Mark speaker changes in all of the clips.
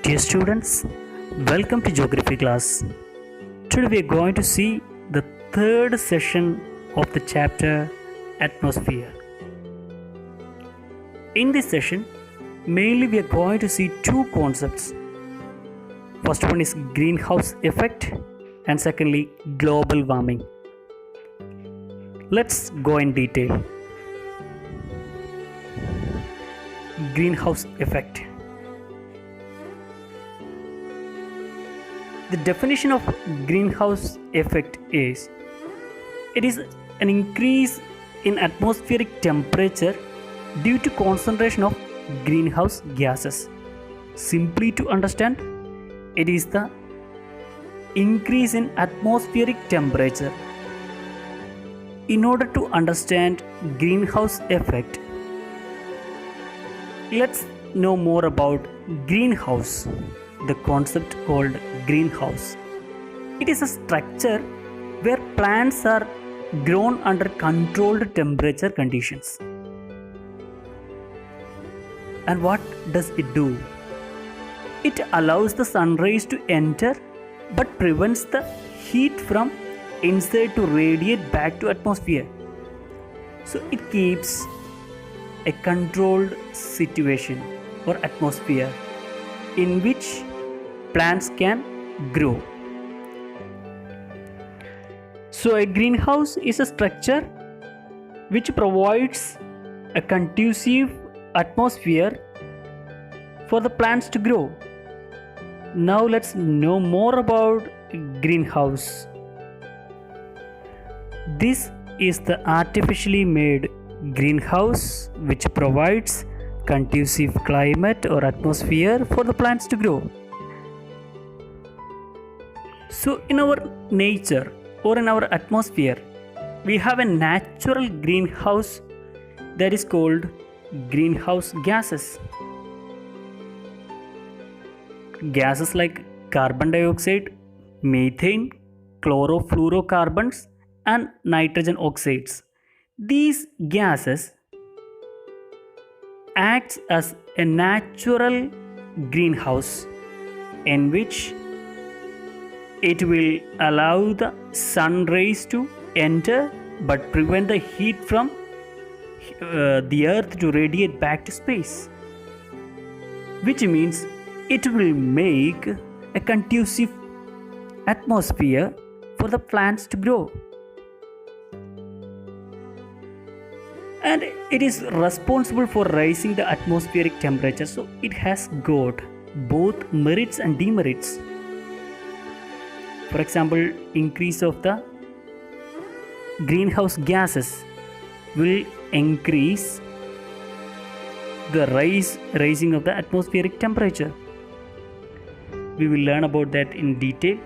Speaker 1: Dear students, welcome to geography class. Today we are going to see the third session of the chapter Atmosphere. In this session, mainly we are going to see two concepts. First one is greenhouse effect and secondly global warming. Let's go in detail. Greenhouse effect. The definition of greenhouse effect is it is an increase in atmospheric temperature due to concentration of greenhouse gases. Simply to understand, it is the increase in atmospheric temperature. In order to understand greenhouse effect, let's know more about greenhouse. The concept called greenhouse. It is a structure where plants are grown under controlled temperature conditions. And what does it do? It allows the sun rays to enter but prevents the heat from inside to radiate back to atmosphere. So it keeps a controlled situation or atmosphere in which plants can grow. So a greenhouse is a structure which provides a conducive atmosphere for the plants to grow. Now let's know more about greenhouse. This is the artificially made greenhouse which provides conducive climate or atmosphere for the plants to grow. So in our nature or in our atmosphere, we have a natural greenhouse that is called greenhouse gases. Gases like carbon dioxide, methane, chlorofluorocarbons and nitrogen oxides. These gases acts as a natural greenhouse in which it will allow the sun rays to enter but prevent the heat from the earth to radiate back to space, which means it will make a conducive atmosphere for the plants to grow. And it is responsible for raising the atmospheric temperature, so it has got both merits and demerits. For example, increase of the greenhouse gases will increase the raising of the atmospheric temperature. We will learn about that in detail.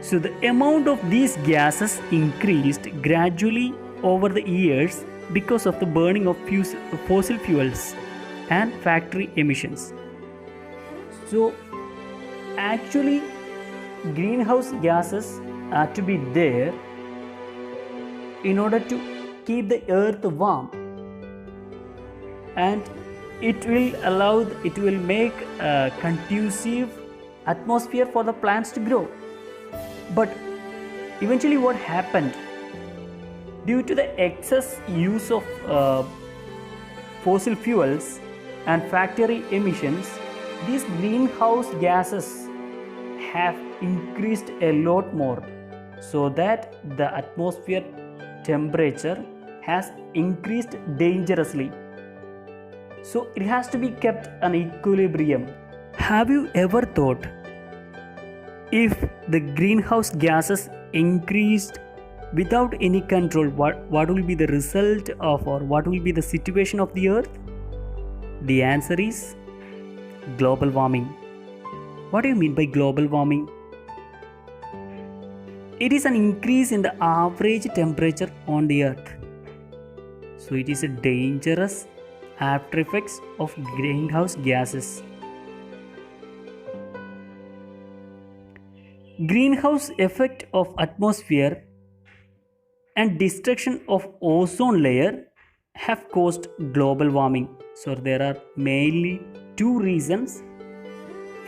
Speaker 1: So the amount of these gases increased gradually over the years because of the burning of fossil fuels and factory emissions. So actually greenhouse gases are to be there in order to keep the earth warm, and it will make a conducive atmosphere for the plants to grow. But eventually what happened, due to the excess use of fossil fuels and factory emissions, these greenhouse gases have increased a lot more, so that the atmosphere temperature has increased dangerously. So it has to be kept an equilibrium. Have you ever thought, if the greenhouse gases increased without any control, what will be the result of, or what will be the situation of the earth? The answer is global warming. What do you mean by global warming? It is an increase in the average temperature on the earth. So it is a dangerous after effects of greenhouse gases. Greenhouse effect of atmosphere and destruction of ozone layer have caused global warming. So there are mainly two reasons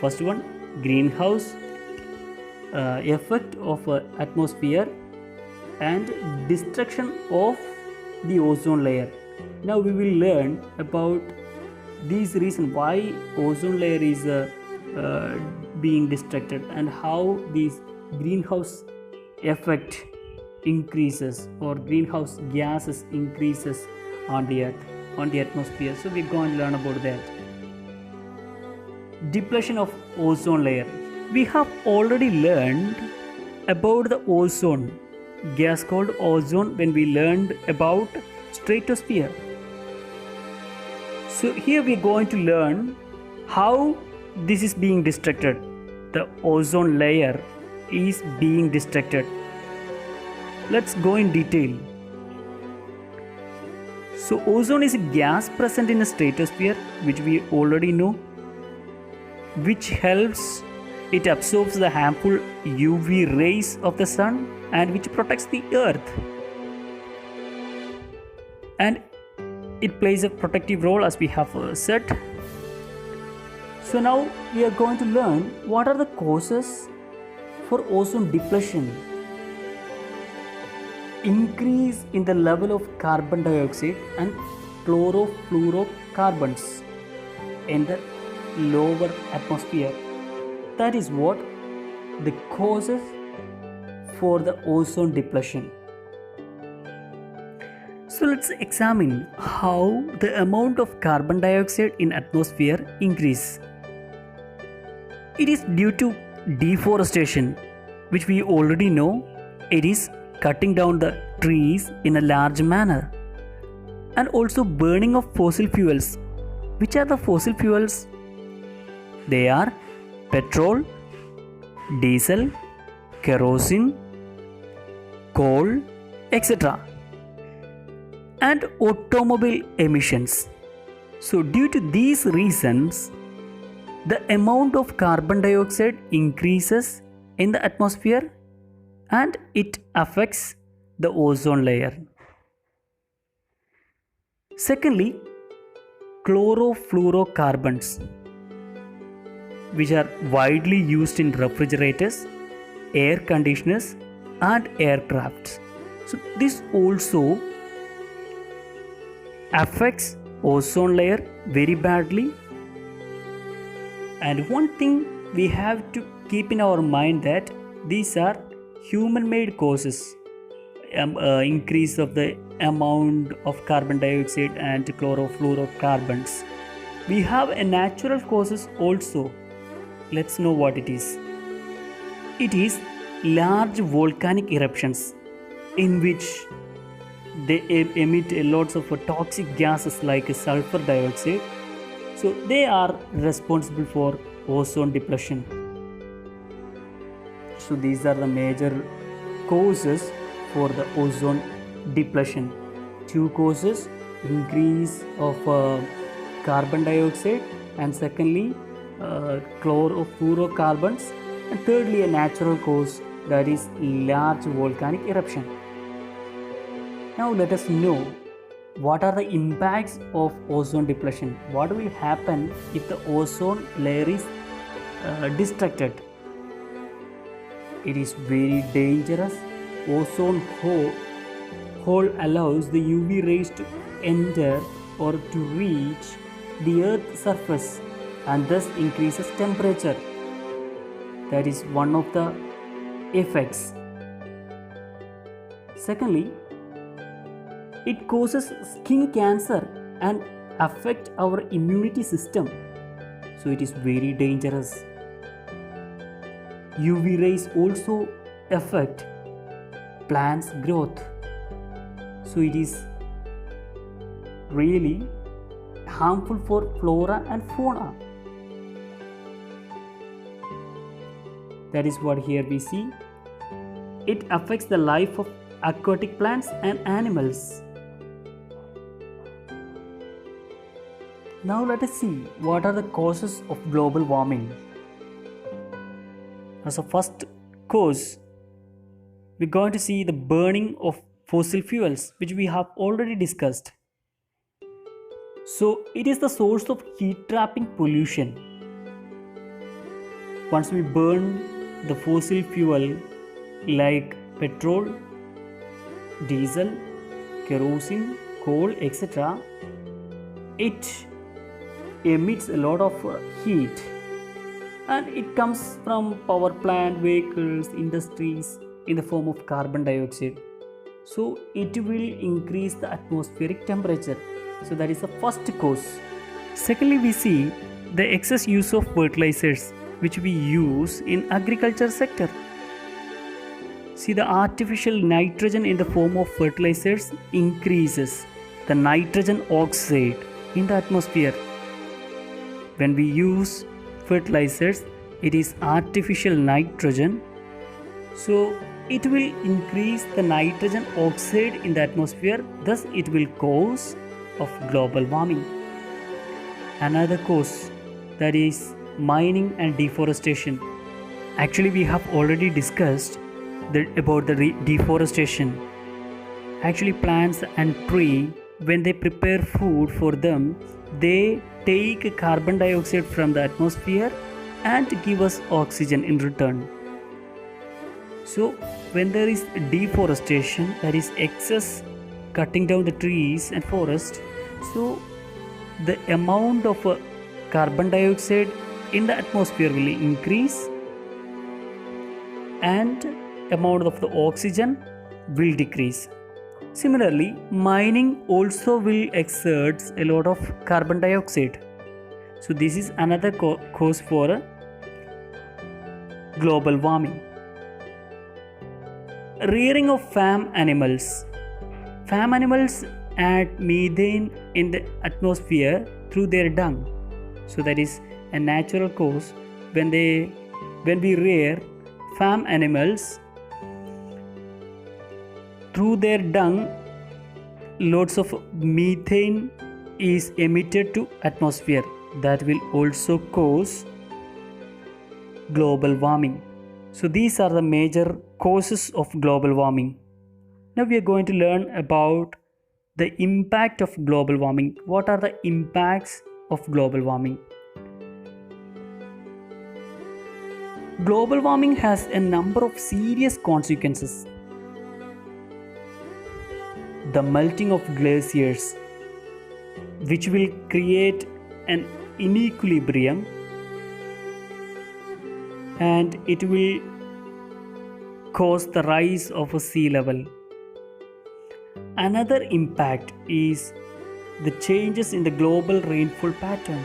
Speaker 1: First one, greenhouse effect of atmosphere and destruction of the ozone layer. Now we will learn about these reasons why ozone layer is being destructed and how these greenhouse effect increases or greenhouse gases increases on the earth, on the atmosphere. So we're going to learn about that. Depletion of ozone layer. We have already learned about the ozone gas called ozone when we learned about stratosphere. So here we are going to learn how this is being destructed. The ozone layer is being destructed. Let's go in detail. So ozone is a gas present in the stratosphere, which we already know, which helps it absorbs the harmful UV rays of the sun and which protects the earth. And it plays a protective role, as we have said. So now we are going to learn what are the causes for ozone depletion. Increase in the level of carbon dioxide and chlorofluorocarbons in the lower atmosphere. That is what the causes for the ozone depletion. So let's examine how the amount of carbon dioxide in atmosphere increase. It is due to deforestation, which we already know. It is cutting down the trees in a large manner, and also burning of fossil fuels. Which are the fossil fuels? They are petrol, diesel, kerosene, coal, etc. and automobile emissions. So due to these reasons, the amount of carbon dioxide increases in the atmosphere and it affects the ozone layer. Secondly, chlorofluorocarbons, which are widely used in refrigerators, air conditioners and aircrafts. So this also affects ozone layer very badly. And one thing we have to keep in our mind that these are human-made causes. Increase of the amount of carbon dioxide and chlorofluorocarbons. We have a natural causes also. Let's know what it is. It is large volcanic eruptions in which they emit lots of toxic gases like sulfur dioxide. So they are responsible for ozone depletion. So these are the major causes for the ozone depletion. Two causes: increase of carbon dioxide, and secondly chlorofluorocarbons, and thirdly a natural cause, that is large volcanic eruption. Now let us know what are the impacts of ozone depletion. What will happen if the ozone layer is destructed? It is very dangerous. Ozone hole allows the UV rays to enter or to reach the Earth's surface and thus increases temperature. That is one of the effects. Secondly, it causes skin cancer and affect our immunity system. So it is very dangerous. UV rays also affect plants' growth. So it is really harmful for flora and fauna. That is what here we see. It affects the life of aquatic plants and animals. Now let us see what are the causes of global warming. As a first cause, we're going to see the burning of fossil fuels, which we have already discussed. So it is the source of heat trapping pollution. once we burn the fossil fuel like petrol, diesel, kerosene, coal, etc., it emits a lot of heat, and it comes from power plant, vehicles, industries in the form of carbon dioxide. So it will increase the atmospheric temperature. So that is the first cause. Secondly, we see the excess use of fertilizers which we use in agriculture sector. See, the artificial nitrogen in the form of fertilizers increases the nitrogen oxide in the atmosphere. When we use fertilizers, it is artificial nitrogen, so it will increase the nitrogen oxide in the atmosphere, thus it will cause of global warming. Another cause, that is mining and deforestation. Actually, we have already discussed about the deforestation. Actually, plants and tree, when they prepare food for them, they take carbon dioxide from the atmosphere and give us oxygen in return. So when there is deforestation, that is excess cutting down the trees and forest, so the amount of carbon dioxide in the atmosphere will increase and amount of the oxygen will decrease. Similarly, mining also will exert a lot of carbon dioxide. So this is another cause for global warming. Rearing of farm animals. Farm animals add methane in the atmosphere through their dung. So that is a natural cause. When we rear farm animals, through their dung, lots of methane is emitted to atmosphere. That will also cause global warming. So these are the major causes of global warming. Now we are going to learn about the impact of global warming. What are the impacts of global warming? Global warming has a number of serious consequences. The melting of glaciers, which will create an inequilibrium, and it will cause the rise of a sea level. Another impact is the changes in the global rainfall pattern.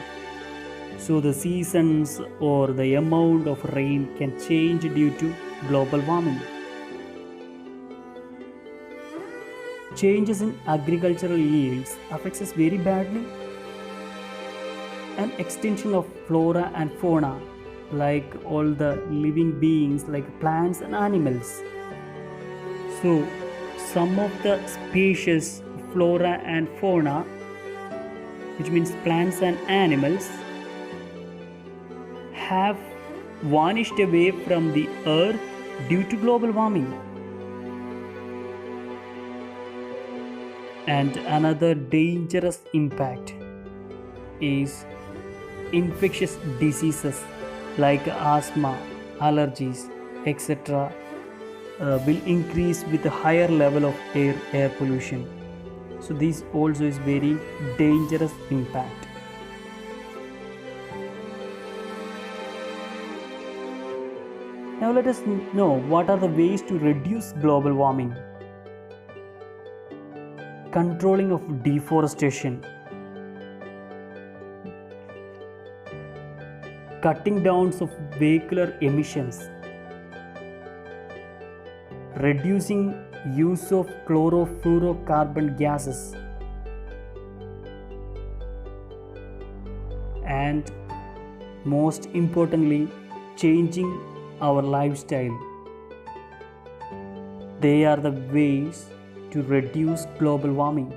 Speaker 1: So the seasons or the amount of rain can change due to global warming. Changes in agricultural yields affects us very badly. An extinction of flora and fauna, like all the living beings like plants and animals. So some of the species of flora and fauna, which means plants and animals, have vanished away from the earth due to global warming. And another dangerous impact is infectious diseases like asthma, allergies, etc. Will increase with a higher level of air pollution. So this also is very dangerous impact. Now let us know what are the ways to reduce global warming. Controlling of deforestation, cutting down of vehicular emissions, reducing use of chlorofluorocarbon gases, and most importantly, changing our lifestyle. They are the ways to reduce global warming.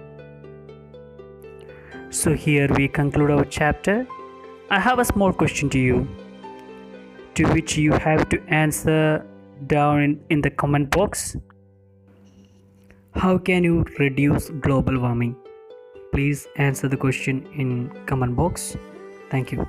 Speaker 1: So here we conclude our chapter. I have a small question to you, to which you have to answer down in the comment box. How can you reduce global warming? Please answer the question in comment box. Thank you.